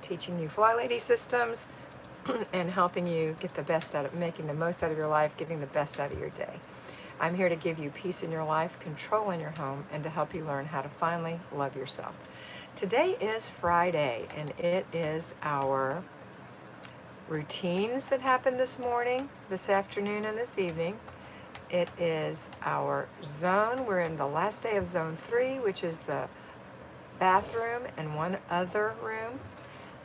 teaching you Flylady systems and helping you get the best out of making the most out of your life, giving the best out of your day. I'm here to give you peace in your life, control in your home, and to help you learn how to finally love yourself. Today is Friday, and it is our routines that happened this morning, this afternoon, and this evening. It is our zone. We're in the last day of zone 3, which is the bathroom and one other room.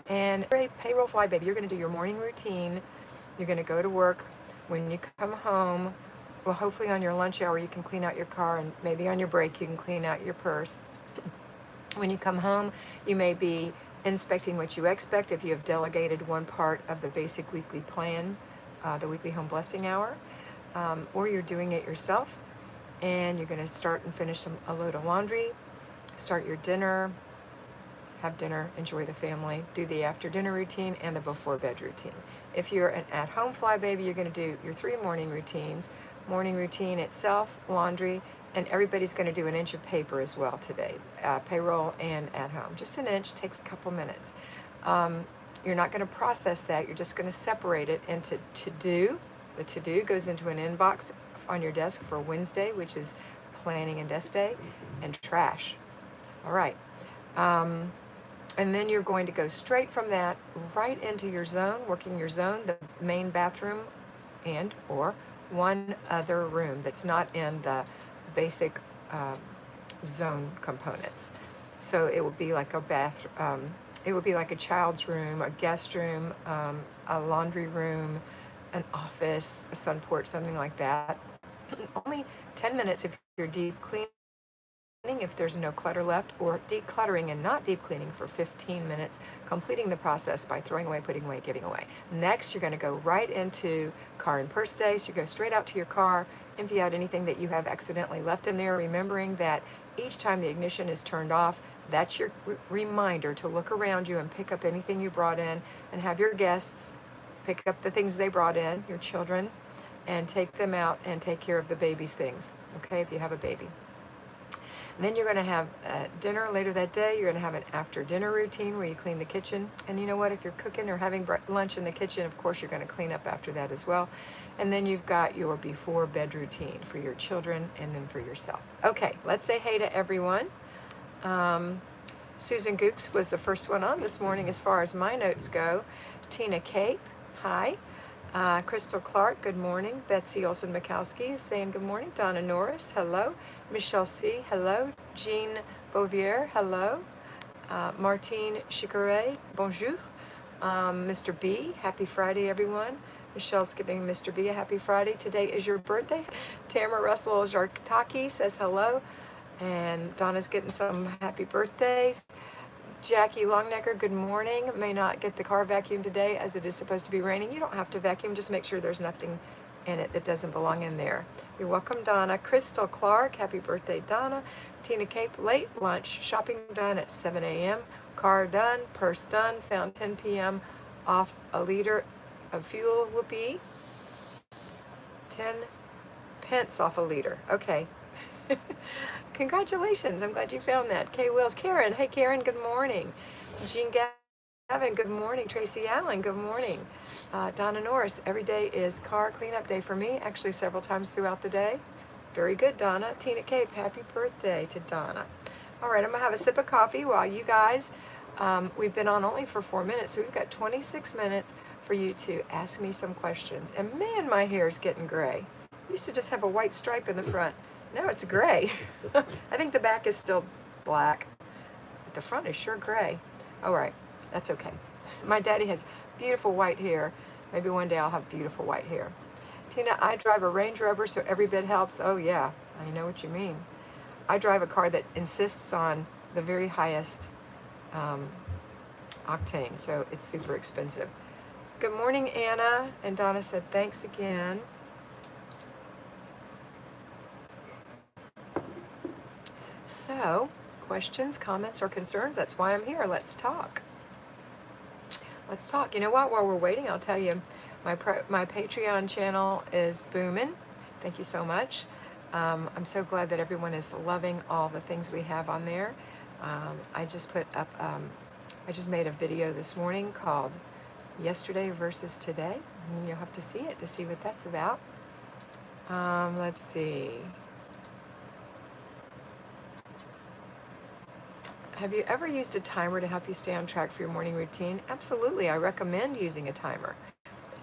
And payroll fly baby, you're going to do your morning routine. You're going to go to work. When you come home, well, hopefully on your lunch hour you can clean out your car, and maybe on your break you can clean out your purse. When you come home, you may be inspecting what you expect if you have delegated one part of the basic weekly plan, the weekly home blessing hour, or you're doing it yourself, and you're going to start and finish a load of laundry, start your dinner, have dinner, enjoy the family, do the after dinner routine and the before bed routine. If you're an at-home fly baby, you're going to do your 3 morning routines. Morning routine itself, laundry, and everybody's going to do an inch of paper as well today, payroll and at home. Just an inch, takes a couple minutes. You're not going to process that, you're just going to separate it into to-do. The to-do goes into an inbox on your desk for Wednesday, which is planning and desk day, and trash. All right. And then you're going to go straight from that right into your zone, working your zone, the main bathroom and or one other room that's not in the basic zone components. So it would be like a it would be like a child's room, a guest room, a laundry room, an office, a sun porch, something like that. Only 10 minutes if you're deep cleaning, if there's no clutter left, or decluttering and not deep cleaning for 15 minutes, completing the process by throwing away, putting away, giving away. Next, you're going to go right into car and purse day. So you go straight out to your car, empty out anything that you have accidentally left in there, remembering that each time the ignition is turned off, that's your reminder to look around you and pick up anything you brought in, and have your guests pick up the things they brought in, your children, and take them out and take care of the baby's things, okay, if you have a baby. Then you're going to have dinner later that day. You're going to have an after dinner routine where you clean the kitchen. And you know what? If you're cooking or having lunch in the kitchen, of course, you're going to clean up after that as well. And then you've got your before bed routine for your children and then for yourself. Okay, let's say hey to everyone. Susan Gooks was the first one on this morning as far as my notes go. Tina Cape, hi. Crystal Clark, good morning. Betsy Olson-Mikowski is saying good morning. Donna Norris, hello. Michelle C., hello. Jean Bouvier, hello. Martine Chicouret, bonjour. Mr. B, happy Friday, everyone. Michelle's giving Mr. B a happy Friday. Today is your birthday. Tamara Russell Jartaki says hello. And Donna's getting some happy birthdays. Jackie Longnecker, good morning. May not get the car vacuumed today as it is supposed to be raining. You don't have to vacuum, just make sure there's nothing in it that doesn't belong in there. You're welcome, Donna. Crystal Clark, happy birthday, Donna. Tina Cape, late lunch, shopping done at 7 a.m. Car done, purse done, found 10 p.m. off a liter of fuel, whoopee. 10 pence off a liter, okay. Congratulations, I'm glad you found that. Kay Wills, Karen, hey Karen, good morning. Jean Gavin, good morning. Tracy Allen, good morning. Donna Norris, every day is car cleanup day for me, actually several times throughout the day. Very good, Donna. Tina Cape, happy birthday to Donna. All right, I'm gonna have a sip of coffee while you guys, we've been on only for 4 minutes, so we've got 26 minutes for you to ask me some questions. And man, my hair is getting gray. Used to just have a white stripe in the front. Now it's gray. I think the back is still black, but the front is sure gray. All right, that's okay. My daddy has beautiful white hair. Maybe one day I'll have beautiful white hair. Tina, I drive a Range Rover, so every bit helps. Oh yeah, I know what you mean. I drive a car that insists on the very highest octane, so it's super expensive. Good morning, Anna. And Donna said, thanks again. So, questions, comments, or concerns? That's why I'm here. Let's talk. Let's talk. You know what? While we're waiting, I'll tell you, my Patreon channel is booming. Thank you so much. I'm so glad that everyone is loving all the things we have on there. I just put up I just made a video this morning called Yesterday versus Today. And you'll have to see it to see what that's about. Let's see. Have you ever used a timer to help you stay on track for your morning routine? Absolutely. I recommend using a timer.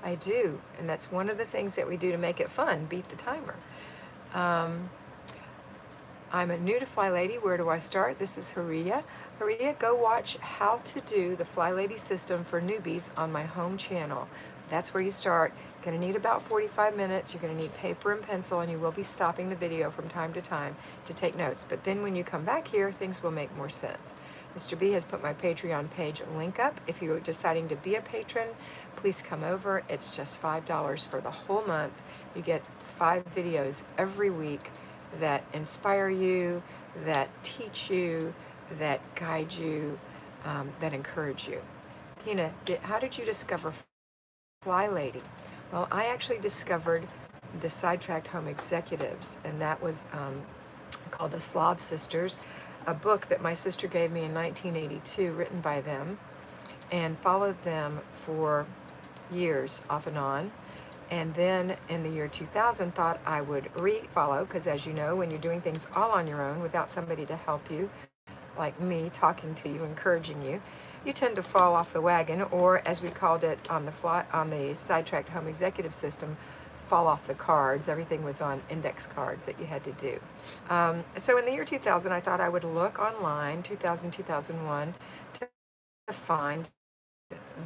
I do. And that's one of the things that we do to make it fun, beat the timer. I'm a new to Flylady. Where do I start? This is Haria. Haria, go watch how to do the Flylady system for newbies on my home channel. That's where you start. You're going to need about 45 minutes. You're going to need paper and pencil, and you will be stopping the video from time to time to take notes. But then when you come back here, things will make more sense. Mr. B has put my Patreon page link up. If you're deciding to be a patron, please come over. It's just $5 for the whole month. You get 5 videos every week that inspire you, that teach you, that guide you, that encourage you. Tina, how did you discover Flylady? Well, I actually discovered the Sidetracked Home Executives, and that was called the Slob Sisters, a book that my sister gave me in 1982, written by them, and followed them for years off and on. And then in the year 2000, thought I would re-follow, because as you know, when you're doing things all on your own without somebody to help you, like me talking to you, encouraging you, you tend to fall off the wagon, or as we called it on the Sidetracked Home Executive System, fall off the cards. Everything was on index cards that you had to do. So in the year 2000, I thought I would look online, 2000, 2001, to find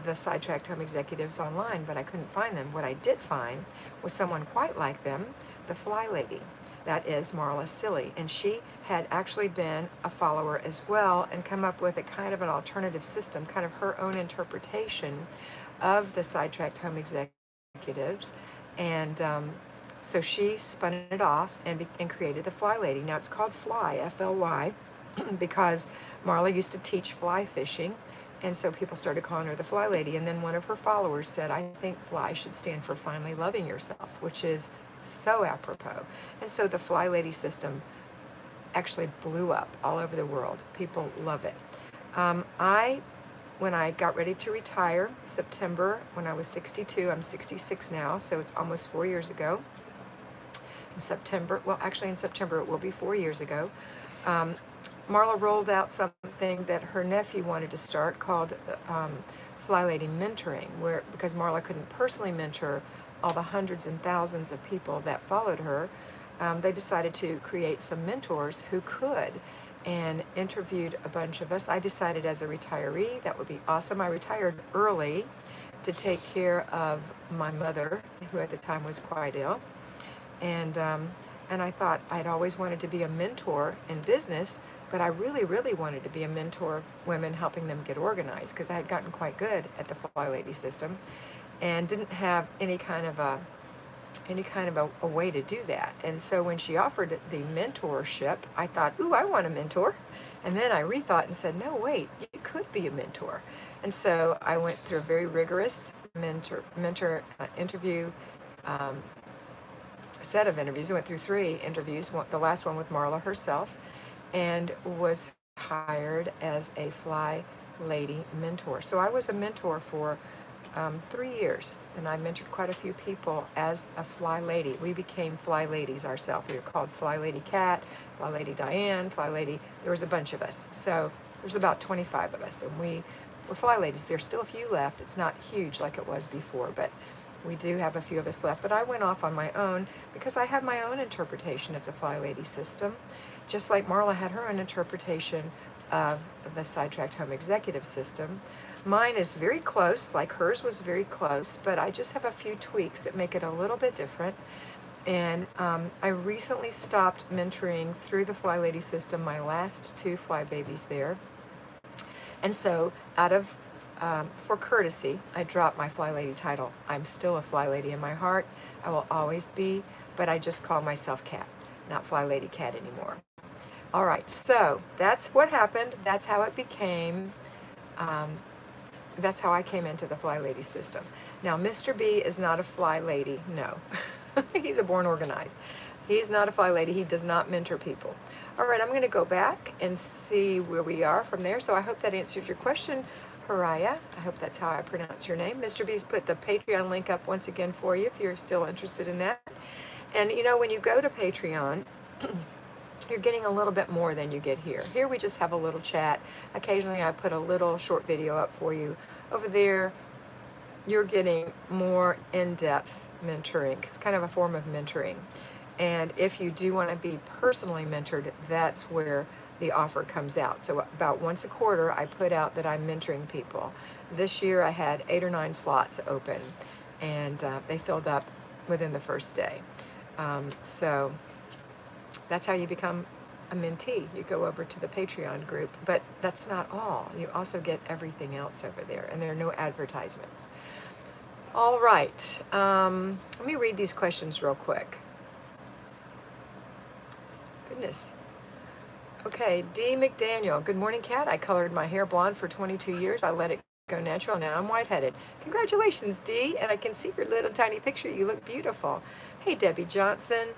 the Sidetracked Home Executives online, but I couldn't find them. What I did find was someone quite like them, the Flylady. That is Marla Silly, and she had actually been a follower as well and come up with a kind of an alternative system, kind of her own interpretation of the Sidetracked Home Executives, and so she spun it off and created the Flylady. Now it's called Fly, F-L-Y, because Marla used to teach fly fishing, and so people started calling her the Flylady. And then one of her followers said, I think Fly should stand for Finally Loving Yourself, which is so apropos. And so the Flylady system actually blew up all over the world. People love it. When I got ready to retire, September, when I was 62, I'm 66 now, so it's almost 4 years ago. In September it will be 4 years ago. Marla rolled out something that her nephew wanted to start called Flylady Mentoring, because Marla couldn't personally mentor all the hundreds and thousands of people that followed her, they decided to create some mentors who could, and interviewed a bunch of us. I decided as a retiree that would be awesome. I retired early to take care of my mother, who at the time was quite ill, and I thought I'd always wanted to be a mentor in business, but I really, really wanted to be a mentor of women, helping them get organized, because I had gotten quite good at the Flylady system and didn't have any kind of a way to do that. And so when she offered the mentorship, I thought, ooh, I want a mentor. And then I rethought and said, no, wait, you could be a mentor. And so I went through a very rigorous mentor interview set of interviews. I went through 3 interviews, the last one with Marla herself, and was hired as a Flylady mentor. So I was a mentor for 3 years, and I mentored quite a few people as a Flylady. We became Flyladies ourselves. We were called Flylady Kat, Flylady Diane, Flylady. There was a bunch of us. So there's about 25 of us, and we were Flyladies. There's still a few left. It's not huge like it was before, but we do have a few of us left. But I went off on my own because I have my own interpretation of the Flylady system, just like Marla had her own interpretation of the Sidetracked Home Executive System. Mine is very close, like hers was very close, but I just have a few tweaks that make it a little bit different. And I recently stopped mentoring through the Flylady system, my last 2 fly babies there. And so for courtesy, I dropped my Flylady title. I'm still a Flylady in my heart. I will always be, but I just call myself Kat, not Flylady Kat anymore. All right, so that's what happened. That's how it became. That's how I came into the Flylady system. Now, Mr. B is not a Flylady, no. He's a born organized. He's not a fly lady. He does not mentor people. All right, I'm going to go back and see where we are from there. So I hope that answered your question, Haraya. I hope that's how I pronounce your name. Mr. B's put the Patreon link up once again for you if you're still interested in that. And you know, when you go to Patreon, you're getting a little bit more than you get here. Here we just have a little chat. Occasionally I put a little short video up for you. Over there, you're getting more in-depth mentoring. It's kind of a form of mentoring. And if you do want to be personally mentored, that's where the offer comes out. So about once a quarter, I put out that I'm mentoring people. This year I had 8 or 9 slots open, and they filled up within the first day. So that's how you become a mentee. You go over to the Patreon group, but that's not all. You also get everything else over there, and there are no advertisements. All right, let me read these questions real quick. Goodness. Okay, D. McDaniel. Good morning, Kat. I colored my hair blonde for 22 years. I let it go natural. Now I'm white-headed. Congratulations, D. And I can see your little tiny picture. You look beautiful. Hey, Debbie Johnson.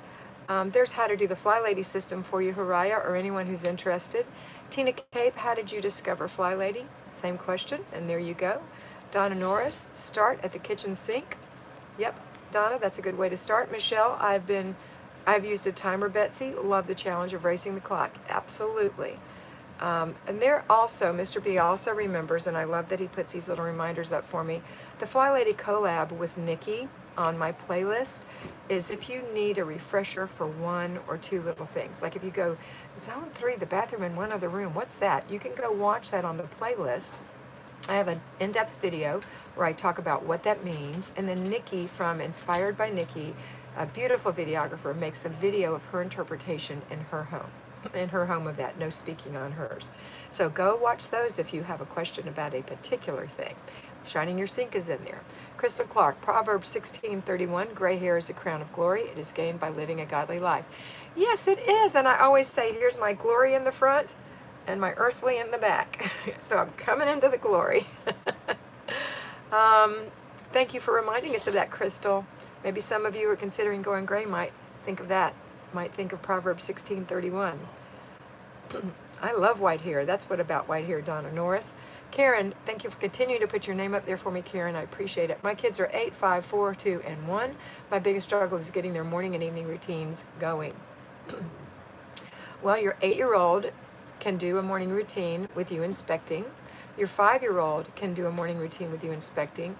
There's how to do the Flylady system for you, Haraya, or anyone who's interested. Tina Cape, how did you discover Flylady? Same question, and there you go. Donna Norris, start at the kitchen sink. Yep, Donna, that's a good way to start. Michelle, I've used a timer, Betsy. Love the challenge of racing the clock. Absolutely. And there also, Mr. B also remembers, and I love that he puts these little reminders up for me, the Flylady collab with Nikki on my playlist is if you need a refresher for 1 or 2 little things. Like if you go, Zone 3, the bathroom in one other room, what's that? You can go watch that on the playlist. I have an in-depth video where I talk about what that means. And then Nikki from Inspired by Nikki, a beautiful videographer, makes a video of her interpretation in her home of that, no speaking on hers. So go watch those if you have a question about a particular thing. Shining your sink is in there. Crystal Clark, Proverbs 16:31, gray hair is a crown of glory. It is gained by living a godly life. Yes, it is. And I always say, here's my glory in the front and my earthly in the back. So I'm coming into the glory. Thank you for reminding us of that, Crystal. Maybe some of you who are considering going gray might think of that, might think of Proverbs 16:31. I love white hair. That's what about white hair, Donna Norris. Karen, thank you for continuing to put your name up there for me, Karen. I appreciate it. My kids are 8, 5, 4, 2, and 1. My biggest struggle is getting their morning and evening routines going. Well, your 8-year-old can do a morning routine with you inspecting. Your 5-year-old can do a morning routine with you inspecting.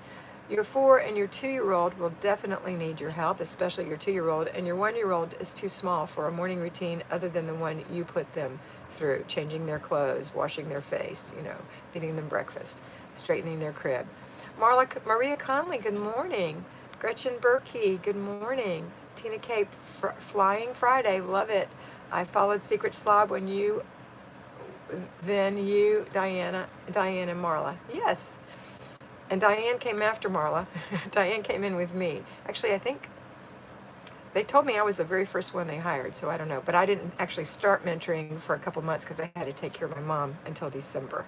Your 4 and your 2-year-old will definitely need your help, especially your 2-year-old. And your 1-year-old is too small for a morning routine other than the one you put them through, changing their clothes, washing their face, feeding them breakfast, straightening their crib. Maria Conley, good morning. Gretchen Berkey, good morning. Tina Cape, Flying Friday, love it. I followed Secret Slob when you, then you, Diane and Marla. Yes. And Diane came after Marla. Diane came in with me. Actually, I think they told me I was the very first one they hired, so I don't know. But I didn't actually start mentoring for a couple months because I had to take care of my mom until December.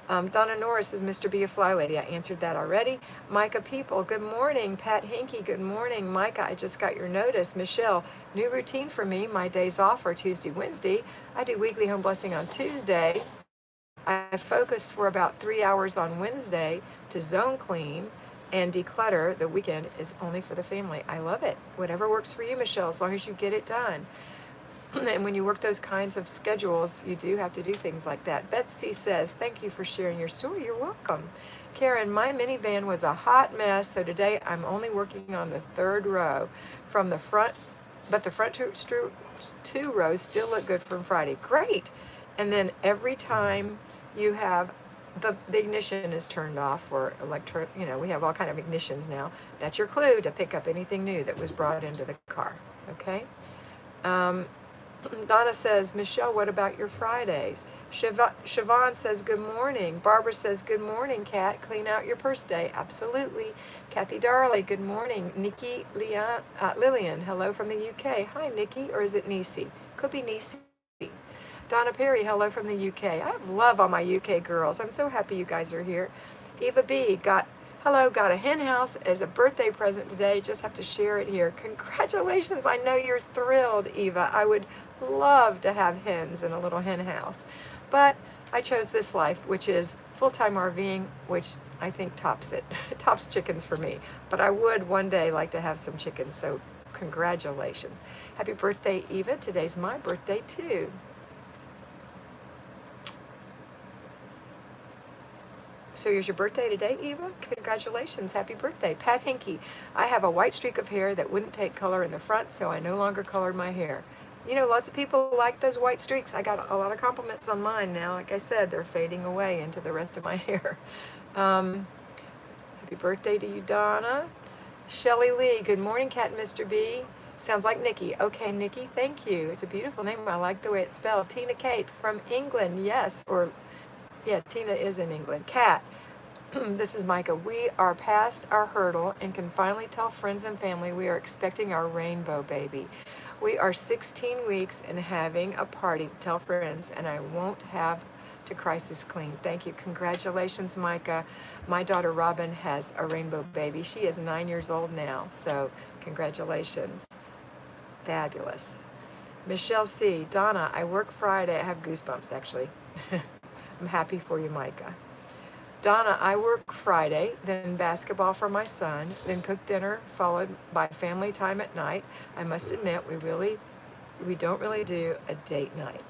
Donna Norris is Mr. B a Fly Lady. I answered that already. Micah People, good morning. Pat Hinky, good morning. Micah, I just got your notice. Michelle, new routine for me. My days off are Tuesday, Wednesday. I do weekly home blessing on Tuesday. I focus for about 3 hours on Wednesday to zone clean and declutter. The weekend is only for the family. I love it. Whatever works for you, Michelle, as long as you get it done. And when you work those kinds of schedules, you do have to do things like that. Betsy says, thank you for sharing your story. You're welcome. Karen, my minivan was a hot mess, so today I'm only working on the 3rd row from the front, but the front two rows still look good from Friday. Great. And then every time you have the ignition is turned off or we have all kind of ignitions now. That's your clue to pick up anything new that was brought into the car. Okay. Donna says, Michelle, what about your Fridays? Siobhan says, good morning. Barbara says, good morning, Kat. Clean out your purse day. Absolutely. Kathy Darley, good morning. Nikki Lillian, hello from the UK. Hi, Nikki, or is it Nisi? Could be Nisi. Donna Perry, hello from the UK. I love all my UK girls. I'm so happy you guys are here. Eva B, got Hello, got a hen house as a birthday present today. Just have to share it here. Congratulations. I know you're thrilled, Eva. I would love to have hens in a little hen house. But I chose this life, which is full-time RVing, which I think tops it. Tops chickens for me. But I would one day like to have some chickens, so congratulations. Happy birthday, Eva. Today's my birthday, too. So here's your birthday today, Eva. Congratulations. Happy birthday. Pat Hinkie. I have a white streak of hair that wouldn't take color in the front, so I no longer colored my hair. You know, lots of people like those white streaks. I got a lot of compliments on mine now. Like I said, they're fading away into the rest of my hair. Happy birthday to you, Donna. Shelly Lee. Good morning, Kat and Mr. B. Sounds like Nikki. Okay, Nikki, thank you. It's a beautiful name. I like the way it's spelled. Tina Cape from England. Yes, or yeah, Tina is in England. Kat, this is Micah. We are past our hurdle and can finally tell friends and family we are expecting our rainbow baby. We are 16 weeks and having a party to tell friends, and I won't have to crisis clean. Thank you. Congratulations, Micah. My daughter Robin has a rainbow baby. She is 9 years old now, so congratulations. Fabulous. Michelle C. Donna, I work Friday. I have goosebumps, actually. I'm happy for you, Micah. Donna, I work Friday, then basketball for my son, then cook dinner, followed by family time at night. I must admit, we don't really do a date night.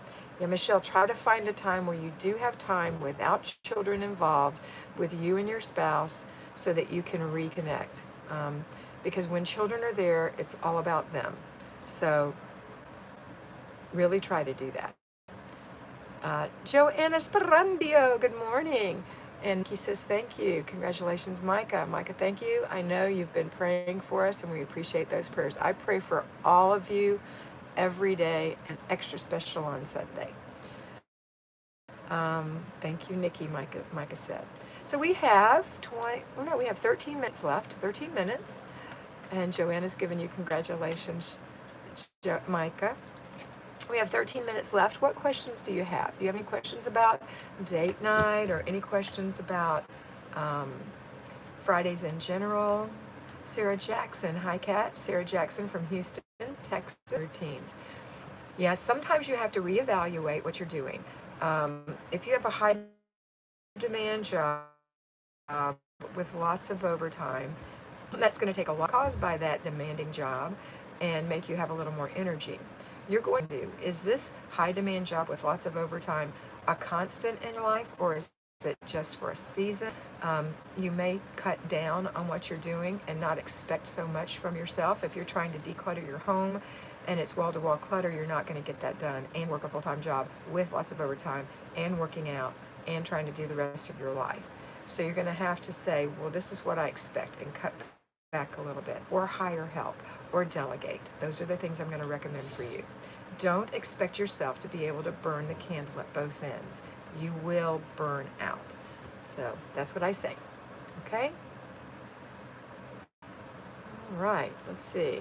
Yeah, Michelle, try to find a time where you do have time without children involved with you and your spouse so that you can reconnect. Because when children are there, it's all about them. So really try to do that. Joanna Sparandio, good morning. And he says, thank you. Congratulations, Micah. Micah, thank you. I know you've been praying for us, and we appreciate those prayers. I pray for all of you every day, and extra special on Sunday. Thank you, Nikki, Micah said. So we have 13 minutes left, 13 minutes. And Joanna's given you congratulations, Micah. We have 13 minutes left. What questions do you have? Do you have any questions about date night or any questions about Fridays in general? Sarah Jackson. Hi, Kat. Sarah Jackson from Houston, Texas. Routines. Yeah, sometimes you have to reevaluate what you're doing. If you have a high demand job with lots of overtime, that's going to take a lot caused by that demanding job and make you have a little more energy. You're going to do, is this high demand job with lots of overtime a constant in your life, or is it just for a season? You may cut down on what you're doing and not expect so much from yourself. If you're trying to declutter your home and it's wall-to-wall clutter, you're not going to get that done and work a full-time job with lots of overtime and working out and trying to do the rest of your life. So you're going to have to say, well, this is what I expect, and cut back a little bit, or hire help, or delegate. Those are the things I'm going to recommend for you. Don't expect yourself to be able to burn the candle at both ends. You will burn out. So that's what I say. Okay? All right, let's see.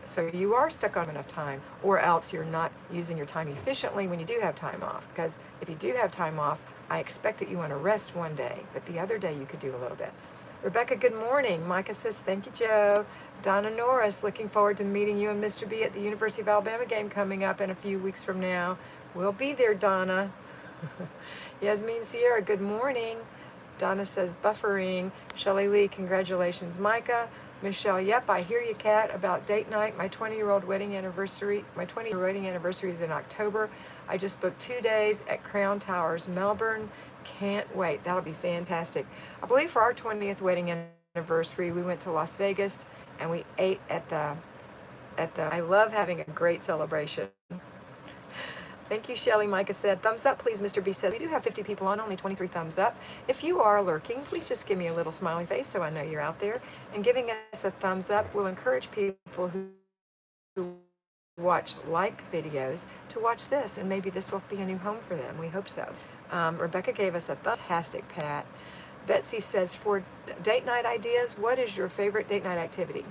So you are stuck on enough time, or else you're not using your time efficiently when you do have time off. Because if you do have time off, I expect that you want to rest one day, but the other day you could do a little bit. Rebecca, good morning. Micah says, thank you, Joe. Donna Norris, looking forward to meeting you and Mr. B at the University of Alabama game coming up in a few weeks from now. We'll be there, Donna. Yasmin Sierra, good morning. Donna says, buffering. Shelley Lee, congratulations, Micah. Michelle, yep, I hear you, Kat, about date night. My 20-year wedding anniversary is in October. I just booked 2 days at Crown Towers, Melbourne. Can't wait. That'll be fantastic. I believe for our 20th wedding anniversary, we went to Las Vegas and we ate at the I love having a great celebration. Thank you, Shelly. Micah said, thumbs up, please. Mr. B says, we do have 50 people on, only 23 thumbs up. If you are lurking, please just give me a little smiley face so I know you're out there. And giving us a thumbs up will encourage people who watch like videos to watch this, and maybe this will be a new home for them. We hope so. Rebecca gave us a fantastic pat. Betsy says, for date night ideas, what is your favorite date night activity?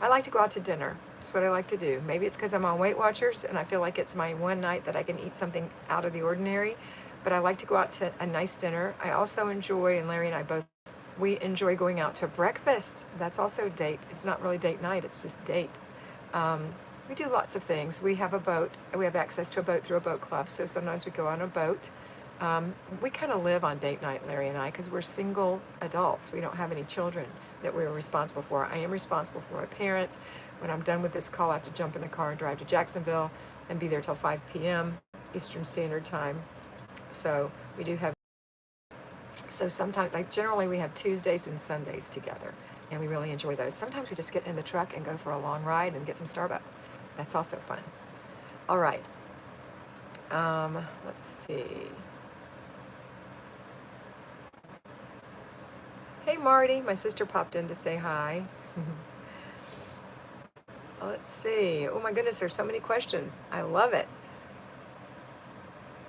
I like to go out to dinner. That's what I like to do. Maybe it's because I'm on Weight Watchers and I feel like it's my one night that I can eat something out of the ordinary. but I like to go out to a nice dinner. I also enjoy, and Larry and I both, we enjoy going out to breakfast. That's also date. It's not really date night, it's just date. Um, we do lots of things. We have a boat. We have access to a boat through a boat club, so sometimes we go on a boat. We kind of live on date night, Larry and I, because we're single adults. We don't have any children that we're responsible for. I am responsible for my parents. When I'm done with this call, I have to jump in the car and drive to Jacksonville and be there till 5 p.m. Eastern Standard Time. So we do have, so sometimes, like generally we have Tuesdays and Sundays together, and we really enjoy those. Sometimes we just get in the truck and go for a long ride and get some Starbucks. That's also fun. All right. Let's see. Hey, Marty. My sister popped in to say hi. Let's see. Oh my goodness, there's so many questions. I love it.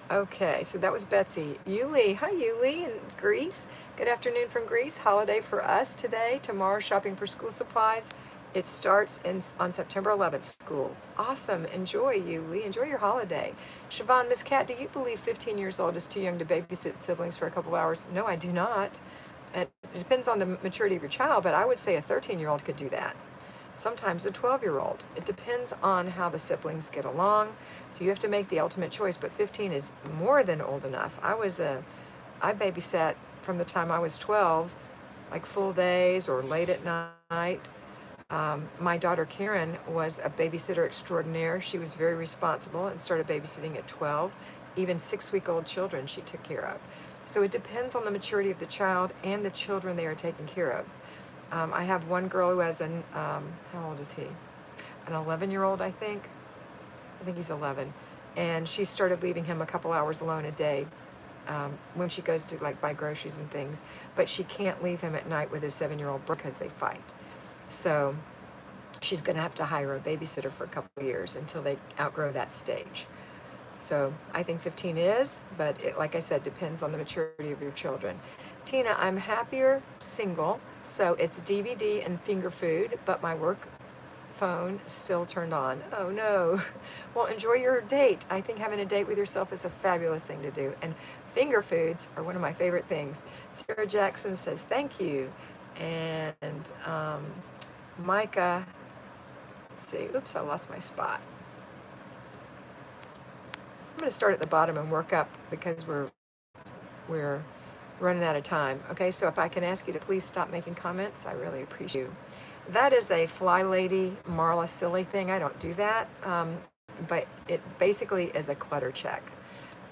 Okay, so that was Betsy. Yuli. Hi, Yuli in Greece. Good afternoon from Greece. Holiday for us today. Tomorrow, shopping for school supplies. It starts on September 11th, school. Awesome. Enjoy, Yuli. Enjoy your holiday. Siobhan, Miss Kat, do you believe 15 years old is too young to babysit siblings for a couple of hours? No, I do not. It depends on the maturity of your child, but I would say a 13-year-old could do that. Sometimes a 12-year-old. It depends on how the siblings get along. So you have to make the ultimate choice, but 15 is more than old enough. I babysat from the time I was 12, like full days or late at night. My daughter Karen was a babysitter extraordinaire. She was very responsible and started babysitting at 12. Even 6-week-old children she took care of. So it depends on the maturity of the child and the children they are taking care of. I have one girl who has how old is he? An 11-year-old, I think. I think he's 11. And she started leaving him a couple hours alone a day when she goes to like buy groceries and things. But she can't leave him at night with his 7-year-old brother because they fight. So she's going to have to hire a babysitter for a couple of years until they outgrow that stage. So I think 15 is, but it, like I said, depends on the maturity of your children. Tina, I'm happier single, so it's DVD and finger food, but my work phone still turned on. Oh no. Well, enjoy your date. I think having a date with yourself is a fabulous thing to do. And finger foods are one of my favorite things. Sarah Jackson says, thank you. And Micah, let's see, oops, I lost my spot. I'm going to start at the bottom and work up because we're running out of time. Okay, so if I can ask you to please stop making comments, I really appreciate you. That is a Flylady Marla silly thing. I don't do that, but it basically is a clutter check.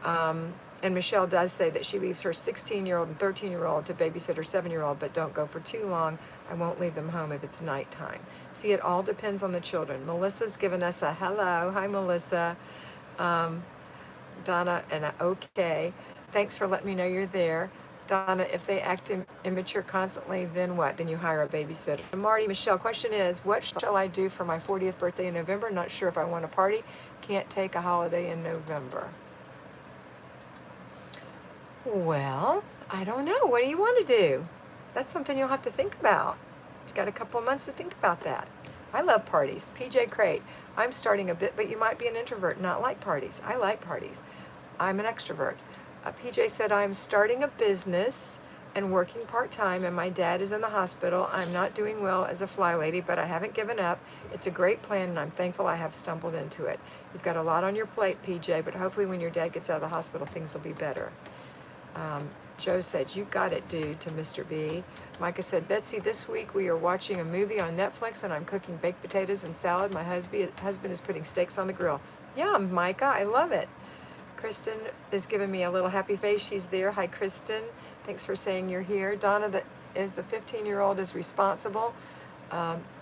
And Michelle does say that she leaves her 16-year-old and 13-year-old to babysit her 7-year-old, but don't go for too long. I won't leave them home if it's nighttime. See, it all depends on the children. Melissa's given us a hello. Hi, Melissa. Donna and okay. Thanks for letting me know you're there. Donna, if they act immature constantly, then what? Then you hire a babysitter. Marty, Michelle, question is, what shall I do for my 40th birthday in November? Not sure if I want a party. Can't take a holiday in November. Well, I don't know. What do you want to do? That's something you'll have to think about. You've got a couple of months to think about that. I love parties. PJ Crate, I'm starting a bit, but you might be an introvert and not like parties. I like parties. I'm an extrovert. PJ said, I'm starting a business and working part-time, and my dad is in the hospital. I'm not doing well as a fly lady, but I haven't given up. It's a great plan, and I'm thankful I have stumbled into it. You've got a lot on your plate, PJ, but hopefully when your dad gets out of the hospital, things will be better. Joe said, you got it, dude, to Mr. B. Micah said, Betsy, this week we are watching a movie on Netflix, and I'm cooking baked potatoes and salad. My husband is putting steaks on the grill. Yum, Micah, I love it. Kristen is giving me a little happy face. She's there. Hi, Kristen. Thanks for saying you're here. Donna, the 15-year-old is responsible.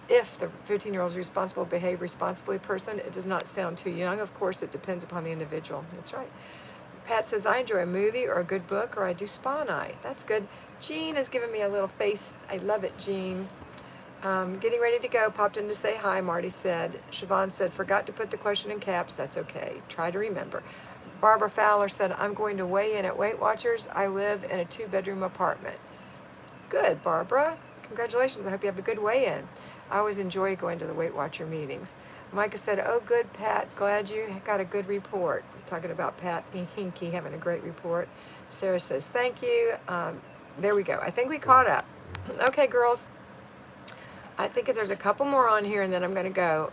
If the 15-year-old is responsible, behave responsibly person, it does not sound too young. Of course, it depends upon the individual. That's right. Pat says, I enjoy a movie or a good book, or I do spa night. That's good. Jean is giving me a little face. I love it, Jean. Getting ready to go. Popped in to say hi, Marty said. Siobhan said, forgot to put the question in caps. That's okay. Try to remember. Barbara Fowler said, I'm going to weigh in at Weight Watchers. I live in a 2-bedroom apartment. Good, Barbara. Congratulations. I hope you have a good weigh-in. I always enjoy going to the Weight Watcher meetings. Micah said, oh, good, Pat. Glad you got a good report. Talking about Pat Hinky having a great report. Sarah says, thank you. There we go. I think we caught up. Okay, girls. I think there's a couple more on here, and then I'm going to go.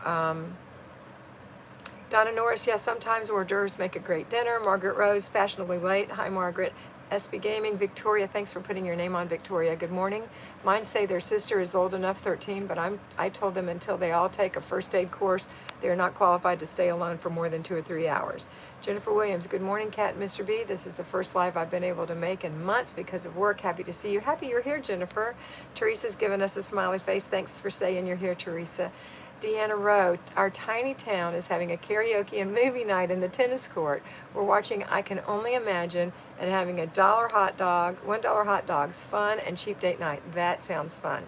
Donna Norris, yes, sometimes hors d'oeuvres make a great dinner. Margaret Rose, fashionably late. Hi, Margaret. SB Gaming, Victoria, thanks for putting your name on, Victoria. Good morning. Mine say their sister is old enough, 13, but I told them until they all take a first aid course, they are not qualified to stay alone for more than 2 or 3 hours. Jennifer Williams, good morning, Kat and Mr. B. This is the first live I've been able to make in months because of work. Happy to see you. Happy you're here, Jennifer. Teresa's given us a smiley face. Thanks for saying you're here, Teresa. Deanna Rowe, our tiny town is having a karaoke and movie night in the tennis court. We're watching I Can Only Imagine and having $1 hot dogs, fun and cheap date night. That sounds fun.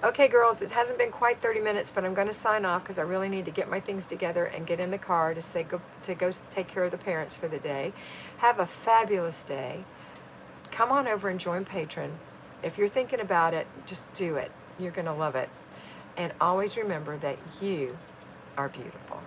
Okay, girls, it hasn't been quite 30 minutes, but I'm going to sign off because I really need to get my things together and get in the car to go take care of the parents for the day. Have a fabulous day. Come on over and join Patreon. If you're thinking about it, just do it. You're going to love it. And always remember that you are beautiful.